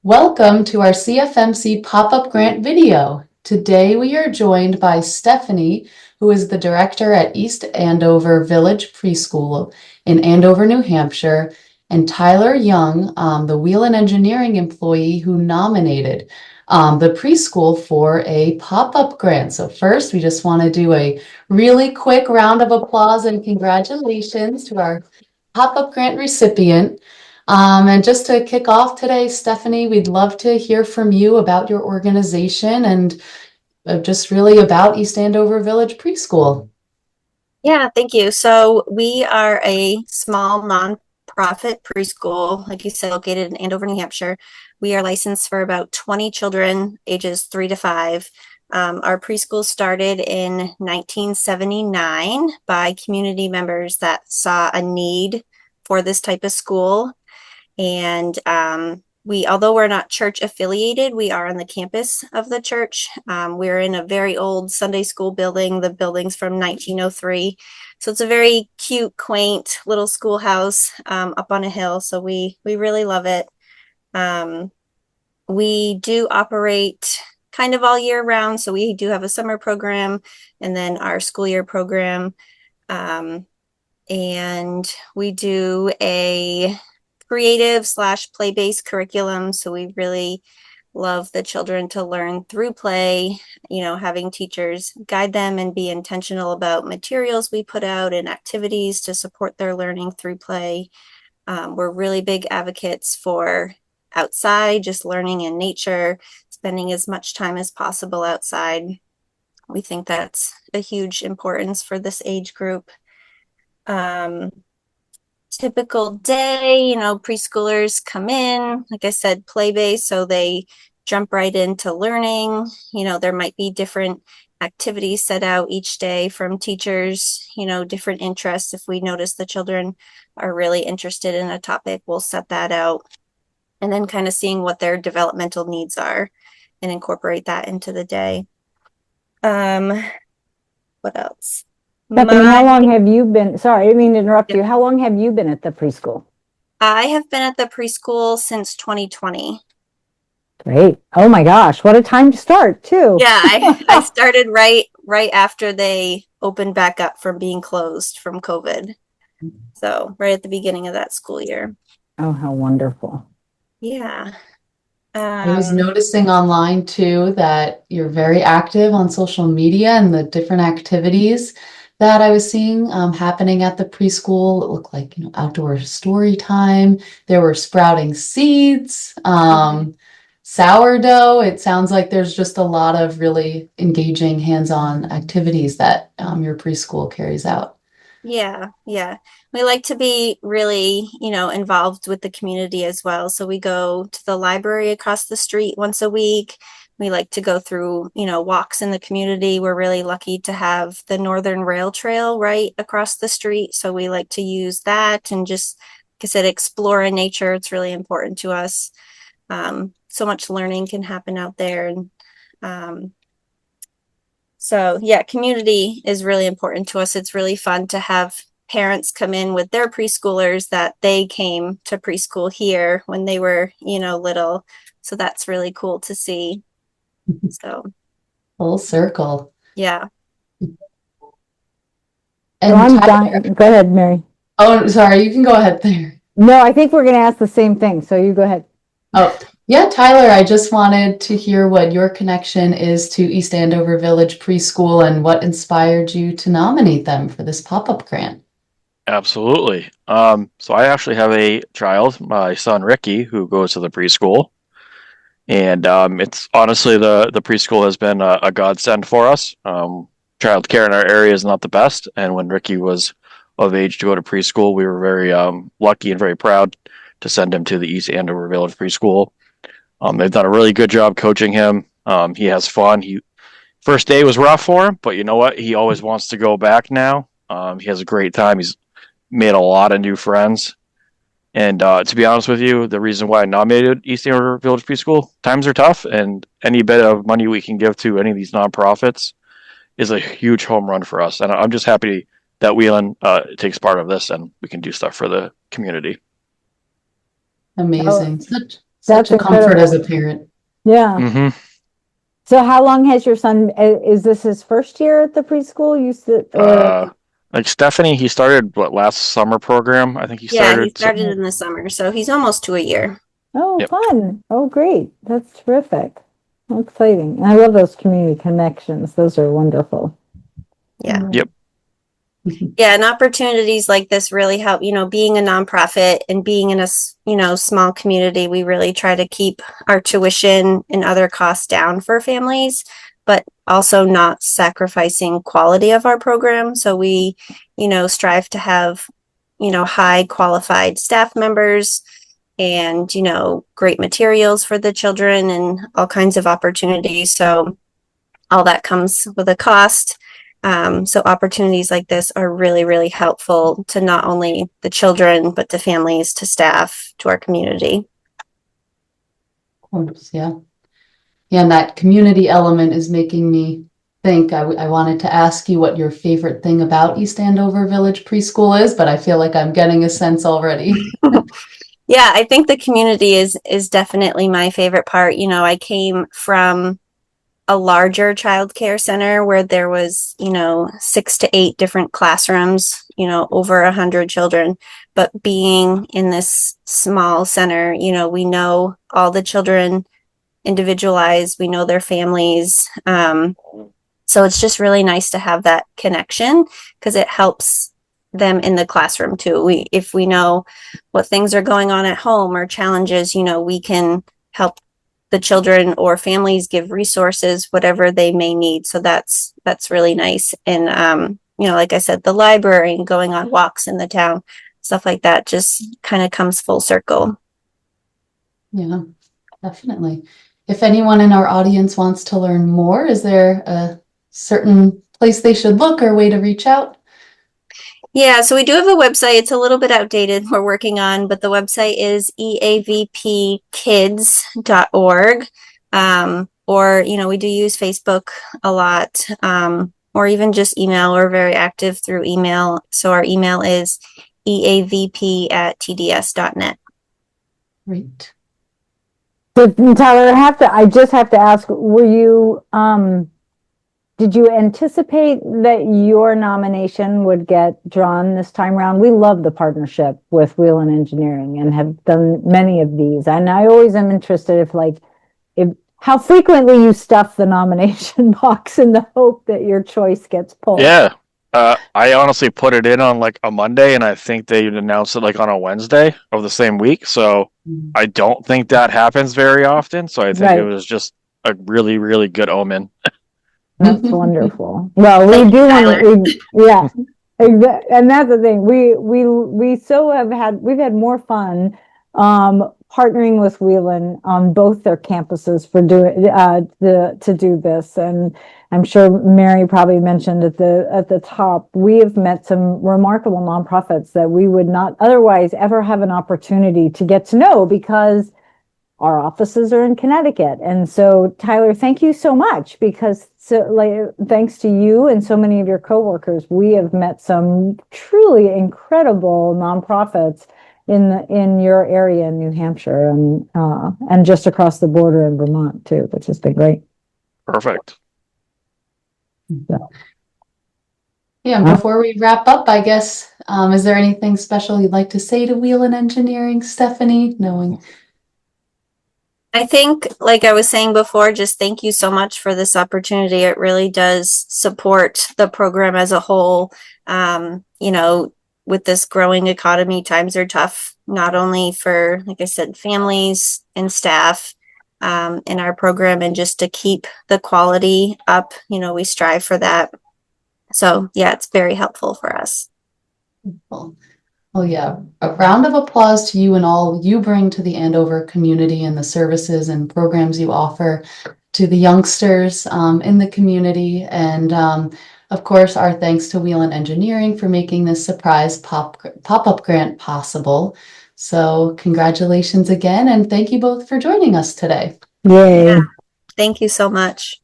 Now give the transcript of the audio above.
Welcome to our CFMC pop-up grant video. Today we are joined by Stephanie, who is the director at East Andover Village Preschool in Andover, New Hampshire, and Tyler Young, the Wheel and Engineering employee who nominated the preschool for a pop-up grant. So first, we just want to do a really quick round of applause and congratulations to our pop-up grant recipient. And just to kick off today, Stephanie, we'd love to hear from you about your organization and just really about East Andover Village Preschool. Yeah, thank you. So we are a small nonprofit preschool, like you said, located in Andover, New Hampshire. We are licensed for about 20 children ages 3 to 5. Our preschool started in 1979 by community members that saw a need for this type of school. And although we're not church affiliated, we are on the campus of the church. We're in a very old Sunday school building. The building's from 1903. So it's a very cute, quaint little schoolhouse up on a hill. So we really love it. We do operate kind of all year round. So we do have a summer program and then our school year program. And we do a creative / play-based curriculum. So we really love the children to learn through play, having teachers guide them and be intentional about materials we put out and activities to support their learning through play. We're really big advocates for outside, just learning in nature, spending as much time as possible outside. We think that's a huge importance for this age group. Typical day, preschoolers come in, like I said, play-based, so they jump right into learning. There might be different activities set out each day from teachers, different interests. If we notice the children are really interested in a topic, we'll set that out and then kind of seeing what their developmental needs are and incorporate that into the day. What else? Stephanie, how long have you been? Sorry, I didn't mean to interrupt you. How long have you been at the preschool? I have been at the preschool since 2020. Great. Oh my gosh, what a time to start, too. Yeah, I started right after they opened back up from being closed from COVID. So right at the beginning of that school year. Oh, how wonderful. Yeah. I was noticing online too that you're very active on social media and the different activities that I was seeing happening at the preschool. It looked like, outdoor story time. There were sprouting seeds, sourdough. It sounds like there's just a lot of really engaging hands-on activities that your preschool carries out. Yeah. We like to be really, involved with the community as well. So we go to the library across the street once a week. We like to go through, walks in the community. We're really lucky to have the Northern Rail Trail right across the street. So we like to use that and just, like I said, explore in nature. It's really important to us. So much learning can happen out there. And so yeah, community is really important to us. It's really fun to have parents come in with their preschoolers that they came to preschool here when they were, little. So that's really cool to see. So Full circle. yeah. So I'm dying. Go ahead, Mary. Oh, sorry, you can go ahead there. No, I think we're going to ask the same thing. So you go ahead. Oh, yeah, Tyler, I just wanted to hear what your connection is to East Andover Village Preschool and what inspired you to nominate them for this pop-up grant. Absolutely. So I actually have a child, my son Ricky, who goes to the preschool. And it's honestly the preschool has been a godsend for us. Child care in our area is not the best. And when Ricky was of age to go to preschool, we were very lucky and very proud to send him to the East Andover Village Preschool. They've done a really good job coaching him. He has fun. First day was rough for him, but you know what? He always wants to go back now. He has a great time. He's made a lot of new friends. And to be honest with you, the reason why I nominated East Andover Village Preschool, times are tough, and any bit of money we can give to any of these nonprofits is a huge home run for us. And I'm just happy that Wheelan takes part of this and we can do stuff for the community. Amazing. Such a comfort as a parent. Yeah. Mm-hmm. So how long has your son, is this his first year at the preschool? Like Stephanie, he started last summer program. I think he Yeah, he started. started in the summer, so he's almost to a year. Oh, Yep. fun. Oh, great. That's terrific. How exciting. I love those community connections. Those are wonderful. Yeah. Yep. Yeah, and opportunities like this really help, being a nonprofit and being in a, small community, we really try to keep our tuition and other costs down for families, but also not sacrificing quality of our program. So we, strive to have, high qualified staff members and, great materials for the children and all kinds of opportunities. So all that comes with a cost. So opportunities like this are really, really helpful to not only the children, but to families, to staff, to our community. Of course, yeah. Yeah, and that community element is making me think. I wanted to ask you what your favorite thing about East Andover Village Preschool is, but I feel like I'm getting a sense already. Yeah, I think the community is definitely my favorite part. I came from a larger childcare center where there was, 6 to 8 different classrooms, over 100 children. But being in this small center, we know all the children individualized, we know their families. So it's just really nice to have that connection because it helps them in the classroom too. If we know what things are going on at home or challenges, we can help the children or families, give resources, whatever they may need. So that's really nice. And like I said, the library and going on walks in the town, stuff like that just kind of comes full circle. Yeah, definitely. If anyone in our audience wants to learn more, is there a certain place they should look or way to reach out? Yeah, so we do have a website. It's a little bit outdated, we're working on, but the website is eavpkids.org. Or, we do use Facebook a lot, or even just email. We're very active through email. So our email is eavp@tds.net. Great. So Tyler, I just have to ask, did you anticipate that your nomination would get drawn this time around? We love the partnership with Wheelan Engineering and have done many of these. And I always am interested if how frequently you stuff the nomination box in the hope that your choice gets pulled. Yeah. I honestly put it in on like a Monday, and I think they announced it like on a Wednesday of the same week. So I don't think that happens very often. So I think it was just a really, really good omen. That's wonderful. Well, we do want to, yeah, and that's the thing. We've had more fun partnering with Wheelan on both their campuses for to do this. And I'm sure Mary probably mentioned at the top, we have met some remarkable nonprofits that we would not otherwise ever have an opportunity to get to know because our offices are in Connecticut. And so, Tyler, thank you so much because thanks to you and so many of your coworkers, we have met some truly incredible nonprofits in your area in New Hampshire and just across the border in Vermont too, which has been great. Perfect. Yeah, before we wrap up, I guess, is there anything special you'd like to say to Wheelan Engineering, Stephanie? I think, like I was saying before, just thank you so much for this opportunity. It really does support the program as a whole. With this growing economy, times are tough, not only for, like I said, families and staff in our program, and just to keep the quality up, we strive for that. So yeah, it's very helpful for us. Well, yeah, a round of applause to you and all you bring to the Andover community and the services and programs you offer to the youngsters in the community. And of course, our thanks to Wheelan Engineering for making this surprise pop-up grant possible. So congratulations again, and thank you both for joining us today. Yay. Yeah. Thank you so much.